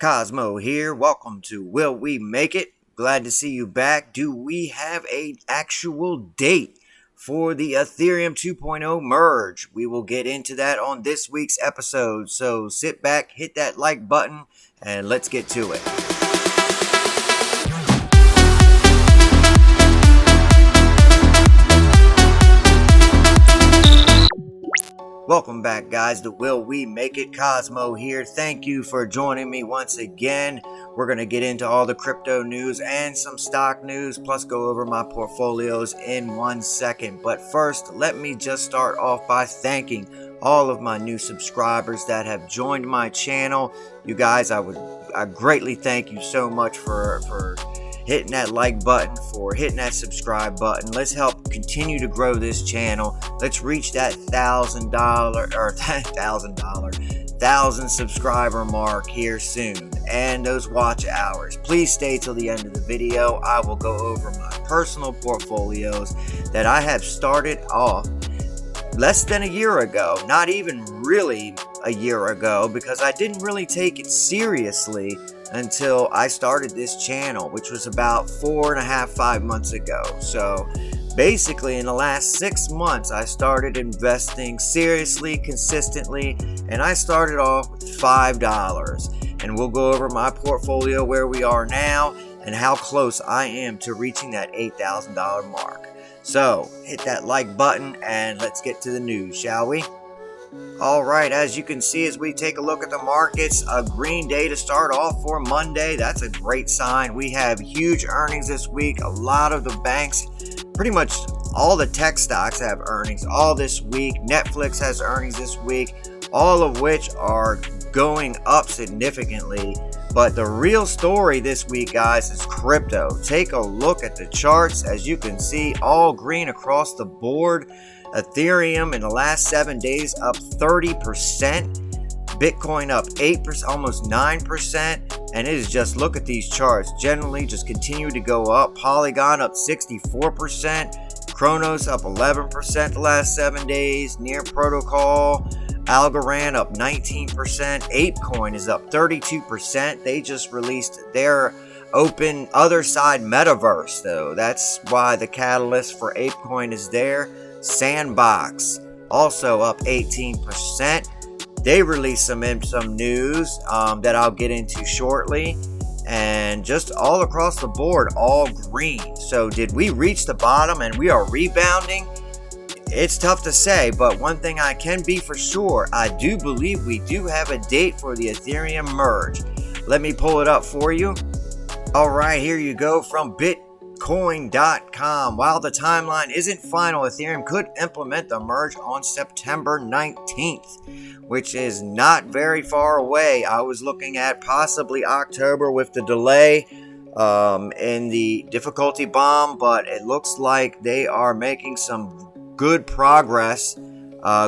Cosmo here. Welcome to Will We Make It? Glad to see you back. Do we have an actual date for the Ethereum 2.0 merge? We will get into that on this week's episode. So sit back, hit that like button, and let's get to it. Welcome back, guys, to Will We Make It? Cosmo here. Thank you for joining me once again. We're going to get into all the crypto news and some stock news, plus go over my portfolios in 1 second. But first, let me just start off by thanking all of my new subscribers that have joined my channel. You guys, I greatly thank you so much for hitting that like button, for hitting that subscribe button. Let's help continue to grow this channel. Let's reach that $1,000 subscriber mark here soon, and those watch hours. Please stay till the end of the video. I will go over my personal portfolios that I have started off less than a year ago, not even really a year ago, because I didn't really take it seriously until I started this channel, which was about 4.5-5 months ago. So basically in the last 6 months I started investing seriously, consistently, and I started off with $5. And we'll go over my portfolio, where we are now, and how close I am to reaching that $8,000 mark. So hit that like button and let's get to the news, shall we? Alright, as you can see, as we take a look at the markets, a green day to start off for Monday. That's a great sign. We have huge earnings this week. A lot of the banks, pretty much all the tech stocks, have earnings all this week. Netflix has earnings this week, all of which are going up significantly. But the real story this week, guys, is crypto. Take a look at the charts. As you can see, all green across the board. Ethereum in the last 7 days up 30%, Bitcoin up 8%, almost 9%, and it is just, look at these charts, generally just continue to go up. Polygon up 64%, Chronos up 11% the last 7 days, Near Protocol, Algorand up 19%, ApeCoin is up 32%. They just released their open other side metaverse, though. That's why the catalyst for ApeCoin is there. Sandbox also up 18%. They released some news that I'll get into shortly, and just all across the board, all green. So did we reach the bottom and we are rebounding? It's tough to say, but one thing I can be for sure, I do believe we do have a date for the Ethereum merge. Let me pull it up for you. All right, here you go from Bitcoin.com. While the timeline isn't final, Ethereum could implement the merge on September 19th, which is not very far away. I was looking at possibly October with the delay in the difficulty bomb, but it looks like they are making some good progress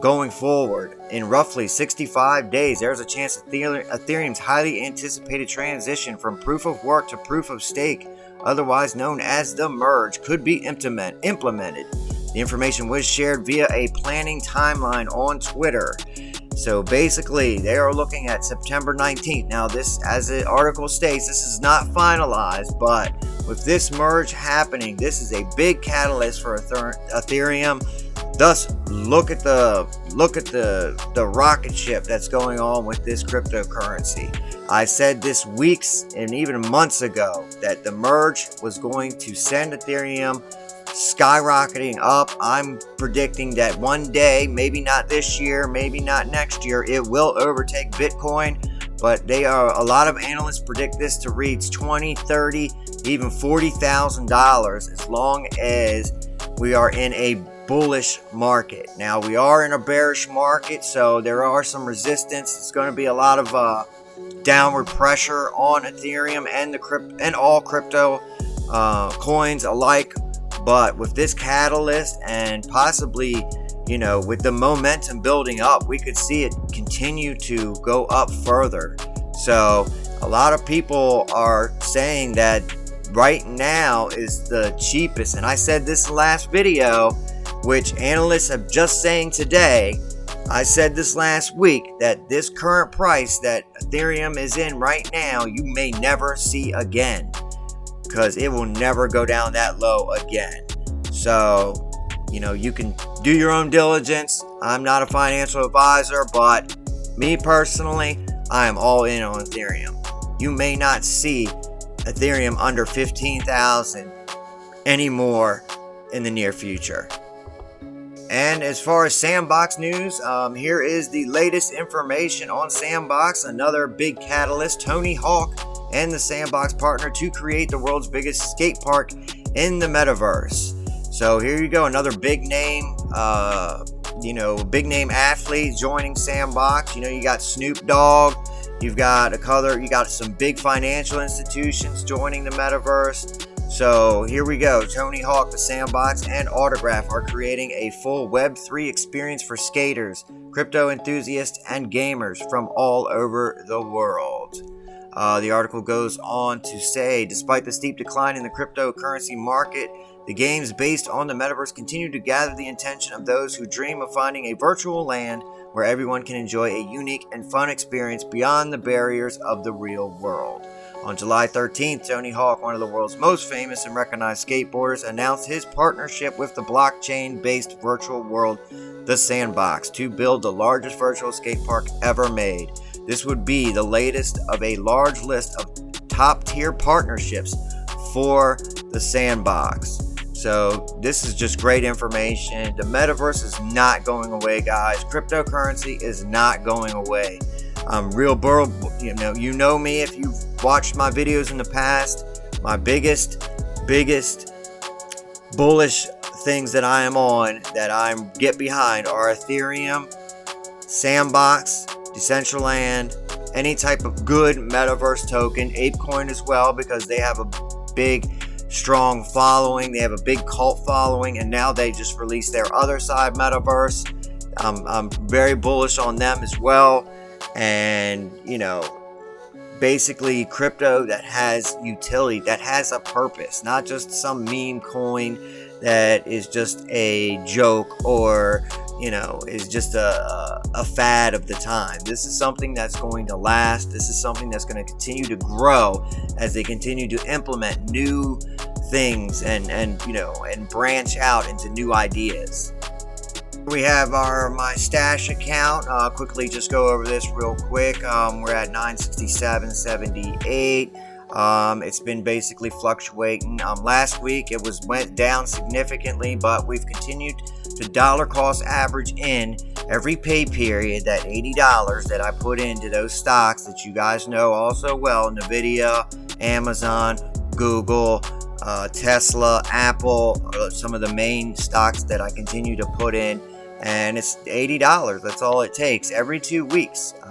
going forward. In roughly 65 days, there's a chance Ethereum's highly anticipated transition from proof of work to proof of stake, otherwise known as the merge, could be implemented. The information was shared via a planning timeline on Twitter. So basically, they are looking at September 19th. Now, this, as the article states, this is not finalized, but with this merge happening, this is a big catalyst for Ethereum. Thus, look at the rocket ship that's going on with this cryptocurrency. I said this weeks and even months ago that the merge was going to send Ethereum skyrocketing up. I'm predicting that one day, maybe not this year, maybe not next year, it will overtake Bitcoin. But a lot of analysts predict this to reach $20,000, $30,000, even $40,000 as long as we are in a bullish market. Now, we are in a bearish market, so there are some resistance. It's going to be a lot of downward pressure on Ethereum and all crypto coins alike. But with this catalyst, and possibly, with the momentum building up, we could see it continue to go up further. So a lot of people are saying that right now is the cheapest, and I said this in the last video, which analysts have just saying today, I said this last week that this current price that Ethereum is in right now, you may never see again, because it will never go down that low again. So, you can do your own diligence. I'm not a financial advisor, but me personally, I am all in on Ethereum. You may not see Ethereum under 15,000 anymore in the near future. And as far as Sandbox news, here is the latest information on Sandbox. Another big catalyst, Tony Hawk and the Sandbox partner to create the world's biggest skate park in the metaverse. So here you go, another big name, big name athlete joining Sandbox. You got Snoop Dogg, you got some big financial institutions joining the metaverse. So here we go. Tony Hawk, the Sandbox, and Autograph are creating a full Web3 experience for skaters, crypto enthusiasts, and gamers from all over the world. The article goes on to say, despite the steep decline in the cryptocurrency market, the games based on the metaverse continue to gather the attention of those who dream of finding a virtual land where everyone can enjoy a unique and fun experience beyond the barriers of the real world. On July 13th, Tony Hawk, one of the world's most famous and recognized skateboarders, announced his partnership with the blockchain-based virtual world, the Sandbox, to build the largest virtual skate park ever made. This would be the latest of a large list of top-tier partnerships for the Sandbox. So this is just great information. The metaverse is not going away, guys. Cryptocurrency is not going away. Real Burl, you know me if you've watched my videos in the past. My biggest bullish things that I am on, that I get behind, are Ethereum, Sandbox, Decentraland, any type of good metaverse token, ApeCoin as well, because they have a big, strong following. They have a big cult following, and now they just released their other side metaverse. I'm very bullish on them as well. And basically crypto that has utility, that has a purpose, not just some meme coin that is just a joke or is just a fad of the time. This is something that's going to last. This is something that's going to continue to grow as they continue to implement new things and branch out into new ideas. We have my stash account. Quickly just go over this real quick. We're at 967.78. It's been basically fluctuating. Last week it went down significantly, but we've continued to dollar cost average in every pay period that $80 that I put into those stocks that you guys know also well: Nvidia, Amazon, Google, Tesla, Apple, some of the main stocks that I continue to put in. And it's $80. That's all it takes every 2 weeks. It's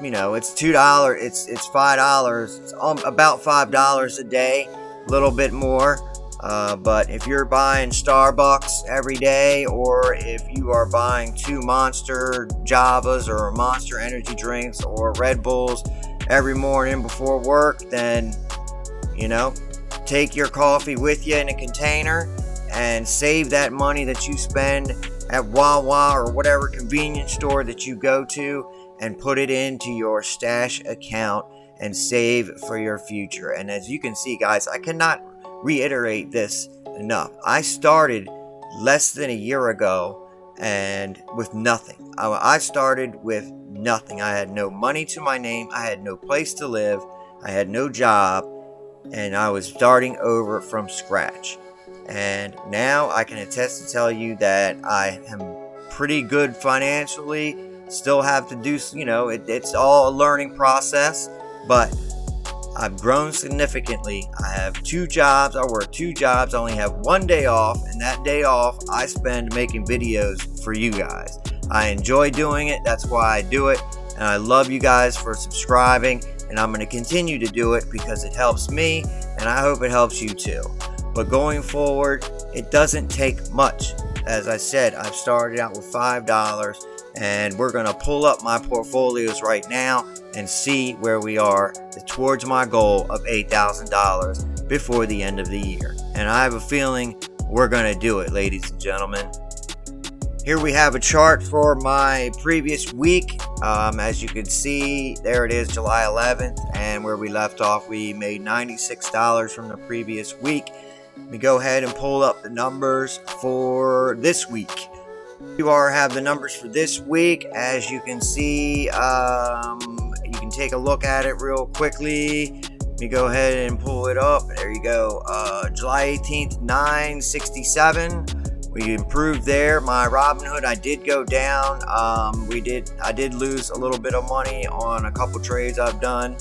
$2. It's $5. It's about $5 a day, a little bit more. But if you're buying Starbucks every day, or if you are buying 2 Monster Javas or Monster Energy drinks or Red Bulls every morning before work, then take your coffee with you in a container and save that money that you spend at Wawa or whatever convenience store that you go to, and put it into your stash account and save for your future. And as you can see, guys, I cannot reiterate this enough. I started less than a year ago and with nothing. I started with nothing. I had no money to my name. I had no place to live. I had no job, and I was starting over from scratch. And now I can attest to tell you that I am pretty good financially. Still have to do, it's all a learning process, but I've grown significantly. I have 2 jobs. I work 2 jobs. I only have 1 day off, and that day off I spend making videos for you guys. I enjoy doing it. That's why I do it. And I love you guys for subscribing, and I'm going to continue to do it because it helps me, and I hope it helps you too. But going forward, it doesn't take much. As I said, I've started out with $5, and we're going to pull up my portfolios right now and see where we are towards my goal of $8,000 before the end of the year. And I have a feeling we're going to do it, ladies and gentlemen. Here we have a chart for my previous week. As you can see, there it is, July 11th, and where we left off, we made $96 from the previous week. Let me go ahead and pull up the numbers for this week. You have the numbers for this week. As you can see, you can take a look at it real quickly. Let me go ahead and pull it up. There you go. July 18th, 967. We improved there. My Robinhood, I did go down. I did lose a little bit of money on a couple trades I've done.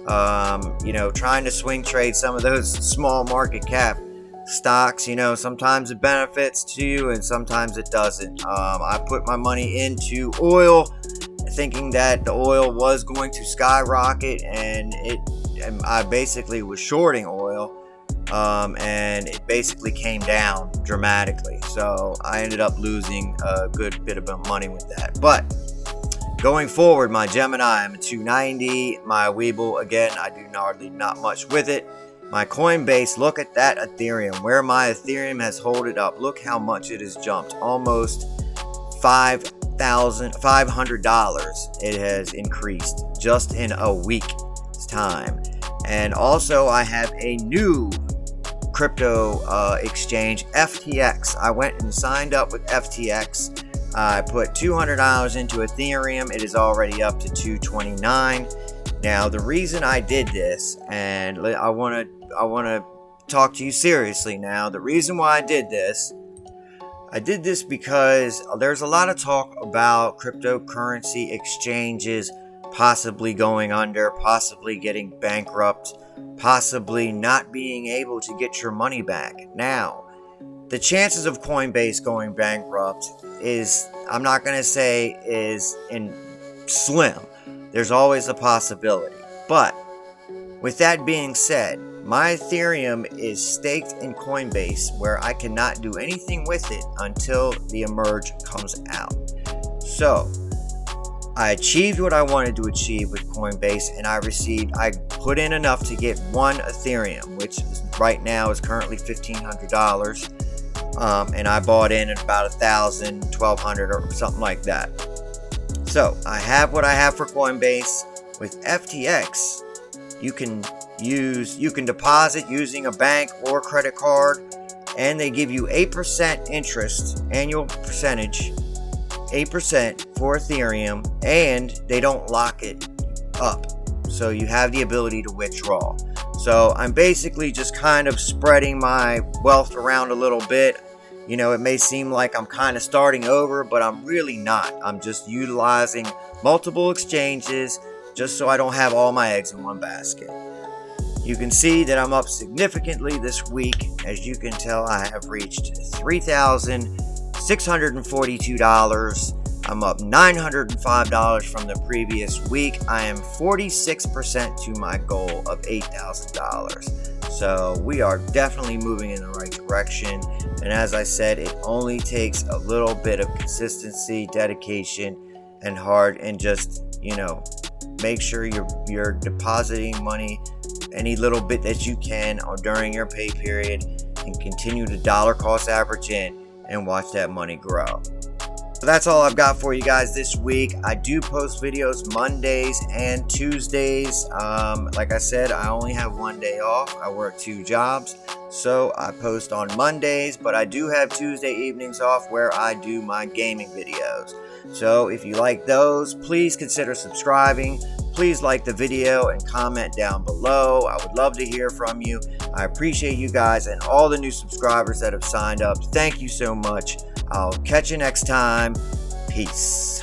Trying to swing trade some of those small market cap stocks. Sometimes it benefits to you and sometimes it doesn't. I put my money into oil, thinking that the oil was going to skyrocket, and I basically was shorting oil. And it basically came down dramatically, so I ended up losing a good bit of money with that. But going forward, my Gemini, I'm at 290. My Webull, again, I do not much with it. My Coinbase, look at that Ethereum, where my Ethereum has held it up. Look how much it has jumped, almost $500 it has increased just in a week's time. And also, I have a new crypto exchange, FTX. I went and signed up with FTX. I put $200 into Ethereum. It is already up to $229. Now, the reason I did this, and I want to talk to you seriously now. The reason why I did this because there's a lot of talk about cryptocurrency exchanges possibly going under, possibly getting bankrupt, possibly not being able to get your money back. Now, the chances of Coinbase going bankrupt is, I'm not going to say is slim. There's always a possibility. But with that being said, my Ethereum is staked in Coinbase, where I cannot do anything with it until the Merge comes out. So I achieved what I wanted to achieve with Coinbase, and I put in enough to get one Ethereum, which right now is currently $1,500. And I bought in at about $1,000, $1,200 or something like that. So I have what I have for Coinbase. With FTX, you can deposit using a bank or credit card, and they give you 8% interest, annual percentage, 8% for Ethereum, and they don't lock it up, so you have the ability to withdraw. So I'm basically just kind of spreading my wealth around a little bit. It may seem like I'm kind of starting over, but I'm really not. I'm just utilizing multiple exchanges just so I don't have all my eggs in one basket. You can see that I'm up significantly this week. As you can tell, I have reached $3,642. I'm up $905 from the previous week. I am 46% to my goal of $8,000. So we are definitely moving in the right direction. And as I said, it only takes a little bit of consistency, dedication, and just, make sure you're depositing money, any little bit that you can during your pay period, and continue to dollar cost average in and watch that money grow. So that's all I've got for you guys this week. I do post videos Mondays and Tuesdays. Like I said, I only have one day off. I work 2 jobs, so I post on Mondays, but I do have Tuesday evenings off where I do my gaming videos. So if you like those, please consider subscribing. Please like the video and comment down below. I would love to hear from you. I appreciate you guys and all the new subscribers that have signed up. Thank you so much. I'll catch you next time. Peace.